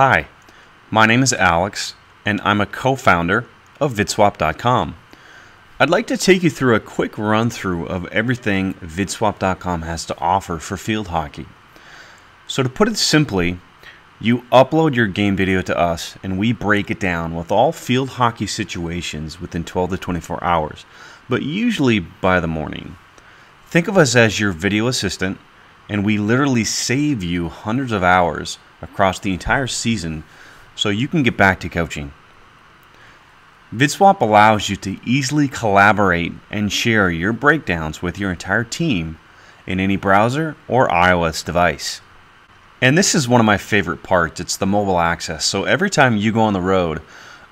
Hi, my name is Alex, and I'm a co-founder of VidSwap.com. I'd like to take you through a quick run-through of everything VidSwap.com has to offer for field hockey. So to put it simply, you upload your game video to us, and we break it down with all field hockey situations within 12 to 24 hours, but usually by the morning. Think of us as your video assistant, and we literally save you hundreds of hours across the entire season so you can get back to coaching. VidSwap allows you to easily collaborate and share your breakdowns with your entire team in any browser or iOS device. And this is one of my favorite parts. It's the mobile access. So every time you go on the road,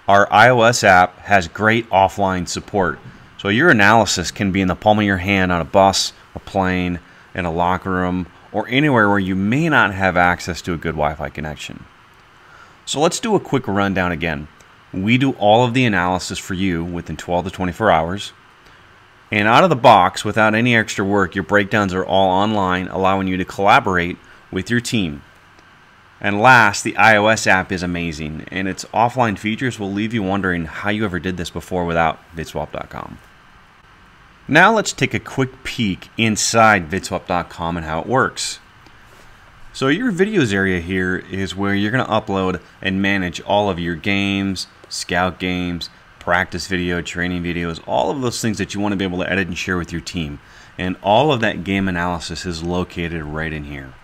our iOS app has great offline support. So your analysis can be in the palm of your hand on a bus, a plane, in a locker room, or anywhere where you may not have access to a good Wi-Fi connection. So let's do a quick rundown again. We do all of the analysis for you within 12 to 24 hours. And out of the box, without any extra work, your breakdowns are all online, allowing you to collaborate with your team. And last, the iOS app is amazing, and its offline features will leave you wondering how you ever did this before without VidSwap.com. Now let's take a quick peek inside VidSwap.com and how it works. So your videos area here is where you're going to upload and manage all of your games, scout games, practice video, training videos, all of those things that you want to be able to edit and share with your team. And all of that game analysis is located right in here.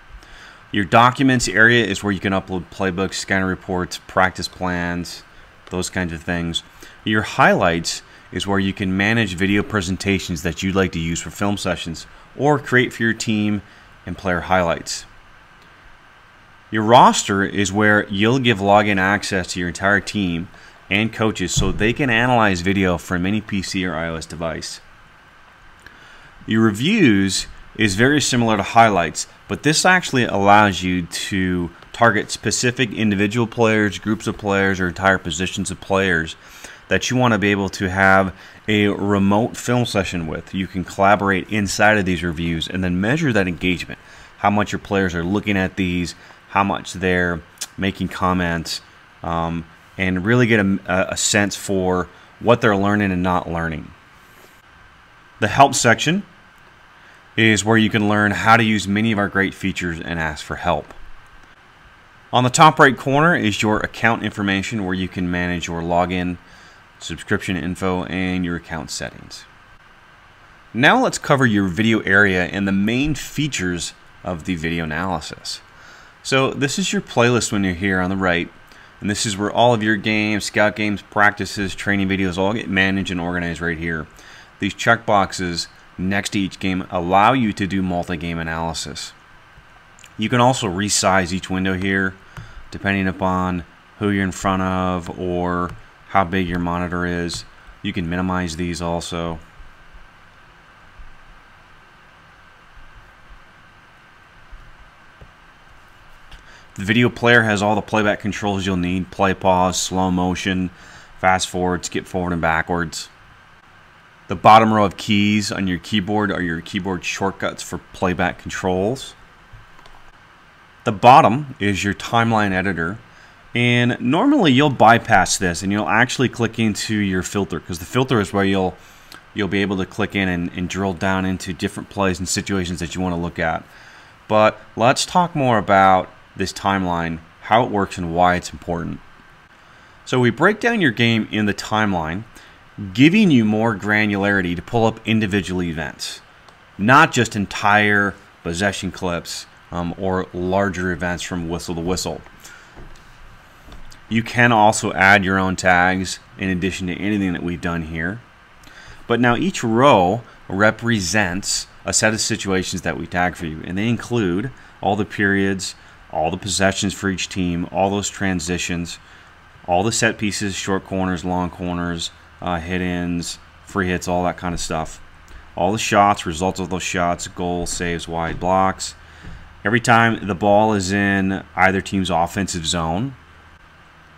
Your documents area is where you can upload playbooks, scanner reports, practice plans, those kinds of things. Your highlights is where you can manage video presentations that you'd like to use for film sessions or create for your team and player highlights. Your roster is where you'll give login access to your entire team and coaches so they can analyze video from any PC or iOS device. Your reviews is very similar to highlights, but this actually allows you to target specific individual players, groups of players, or entire positions of players that you want to be able to have a remote film session with. You can collaborate inside of these reviews and then measure that engagement, how much your players are looking at these, how much they're making comments, and really get a sense for what they're learning and not learning. The help section is where you can learn how to use many of our great features and ask for help. On the top right corner is your account information where you can manage your login, subscription info, and your account settings. Now let's cover your video area and the main features of the video analysis. So this is your playlist when you're here on the right, and this is where all of your games, scout games, practices, training videos all get managed and organized right here. These checkboxes next to each game allow you to do multi-game analysis. You can also resize each window here depending upon who you're in front of or how big your monitor is. You can minimize these also. The video player has all the playback controls you'll need: play, pause, slow motion, fast forward, skip forward and backwards. The bottom row of keys on your keyboard are your keyboard shortcuts for playback controls. The bottom is your timeline editor, and normally you'll bypass this and you'll actually click into your filter, because the filter is where you'll be able to click in and drill down into different plays and situations that you want to look at. But let's talk more about this timeline, how it works and why it's important. So we break down your game in the timeline, giving you more granularity to pull up individual events, not just entire possession clips or larger events from whistle to whistle. You can also add your own tags in addition to anything that we've done here. But now each row represents a set of situations that we tag for you, and they include all the periods, all the possessions for each team, all those transitions, all the set pieces, short corners, long corners, hit-ins, free hits, all that kind of stuff. All the shots, results of those shots, goals, saves, wide blocks. Every time the ball is in either team's offensive zone.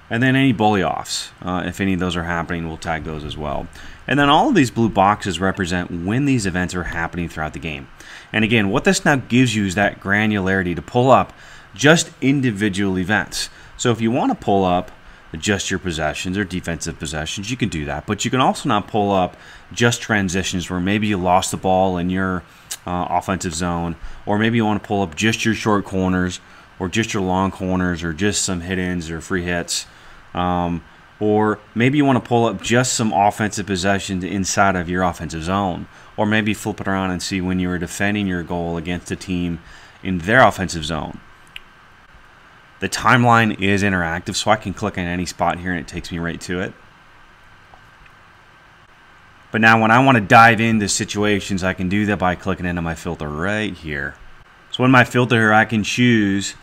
And then any bully offs. If any of those are happening, we'll tag those as well. And then all of these blue boxes represent when these events are happening throughout the game. And again, what this now gives you is that granularity to pull up just individual events. So if you want to pull up just your possessions or defensive possessions, you can do that. But you can also now pull up just transitions where maybe you lost the ball in your offensive zone, or maybe you want to pull up just your short corners or just your long corners or just some hit-ins or free hits. Or maybe you want to pull up just some offensive possessions inside of your offensive zone. Or maybe flip it around and see when you were defending your goal against a team in their offensive zone. The timeline is interactive, so I can click on any spot here and it takes me right to it. But now when I want to dive into situations, I can do that by clicking into my filter right here. So in my filter here, I can choose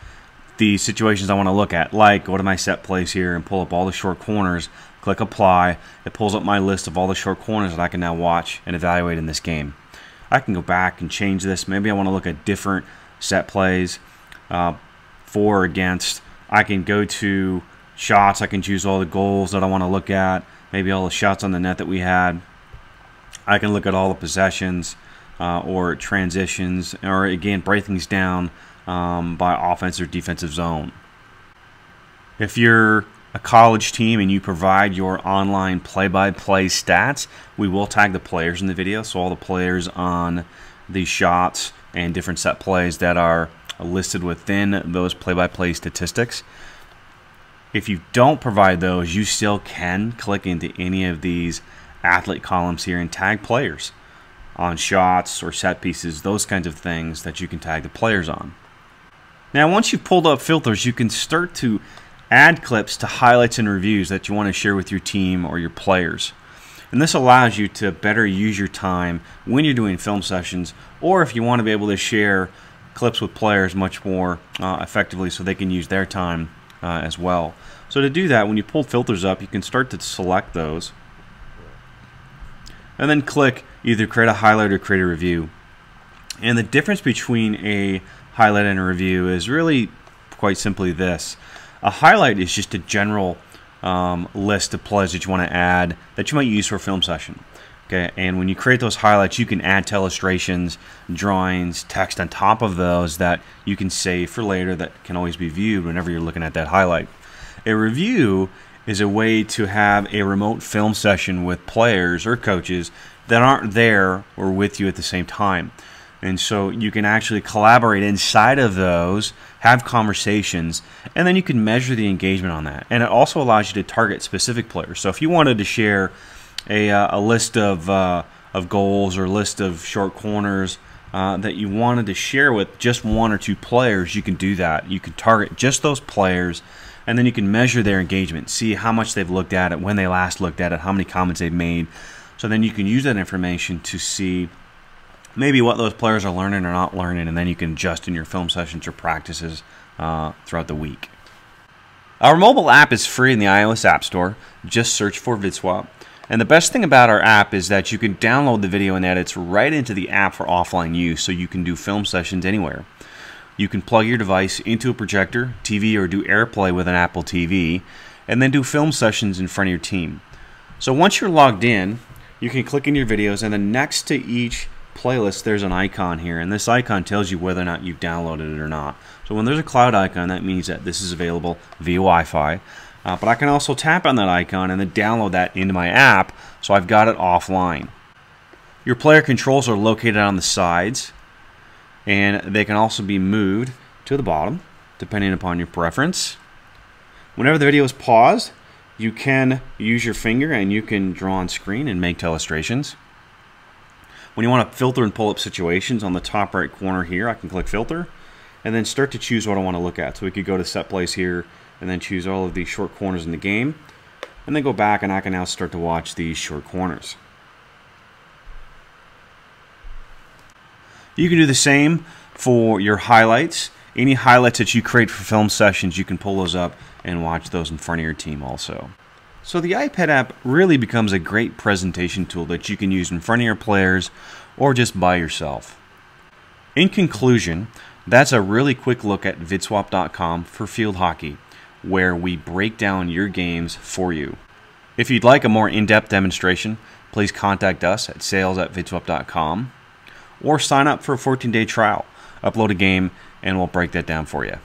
the situations I want to look at, like go to my set plays here and pull up all the short corners, click apply. It pulls up my list of all the short corners that I can now watch and evaluate in this game. I can go back and change this. Maybe I want to look at different set plays, for or against. I can go to shots. I can choose all the goals that I want to look at, maybe all the shots on the net that we had. I can look at all the possessions or transitions, or again break things down by offense or defensive zone. If you're a college team and you provide your online play-by-play stats, we will tag the players in the video, so all the players on the shots and different set plays that are listed within those play-by-play statistics. If you don't provide those, you still can click into any of these athlete columns here and tag players on shots or set pieces, those kinds of things that you can tag the players on. Now once you've pulled up filters, you can start to add clips to highlights and reviews that you want to share with your team or your players. And this allows you to better use your time when you're doing film sessions, or if you want to be able to share clips with players much more effectively so they can use their time as well. So to do that, when you pull filters up, you can start to select those and then click either create a highlight or create a review. And the difference between a highlight and a review is really quite simply this. A highlight is just a general list of plays that you want to add that you might use for a film session. Okay, and when you create those highlights, you can add illustrations, drawings, text on top of those that you can save for later that can always be viewed whenever you're looking at that highlight. A review is a way to have a remote film session with players or coaches that aren't there or with you at the same time. And so you can actually collaborate inside of those, have conversations, and then you can measure the engagement on that. And it also allows you to target specific players. So if you wanted to share a list of goals or list of short corners that you wanted to share with just one or two players, you can do that. You can target just those players, and then you can measure their engagement, see how much they've looked at it, when they last looked at it, how many comments they've made. So then you can use that information to see maybe what those players are learning or not learning, and then you can adjust in your film sessions or practices throughout the week. Our mobile app is free in the iOS App Store. Just search for VidSwap. And the best thing about our app is that you can download the video and edits right into the app for offline use, so you can do film sessions anywhere. You can plug your device into a projector, TV, or do AirPlay with an Apple TV, and then do film sessions in front of your team. So once you're logged in, you can click in your videos, and then next to each playlist there's an icon here, and this icon tells you whether or not you've downloaded it or not. So when there's a cloud icon, that means that this is available via Wi-Fi. But I can also tap on that icon and then download that into my app, so I've got it offline. Your player controls are located on the sides, and they can also be moved to the bottom depending upon your preference. Whenever the video is paused, you can use your finger and you can draw on screen and make illustrations. When you want to filter and pull up situations, on the top right corner here, I can click filter and then start to choose what I want to look at. So we could go to set plays here and then choose all of these short corners in the game, and then go back and I can now start to watch these short corners. You can do the same for your highlights. Any highlights that you create for film sessions, you can pull those up and watch those in front of your team also. So the iPad app really becomes a great presentation tool that you can use in front of your players or just by yourself. In conclusion, that's a really quick look at VidSwap.com for field hockey, where we break down your games for you. If you'd like a more in-depth demonstration, please contact us at sales@vidswap.com or sign up for a 14-day trial. Upload a game and we'll break that down for you.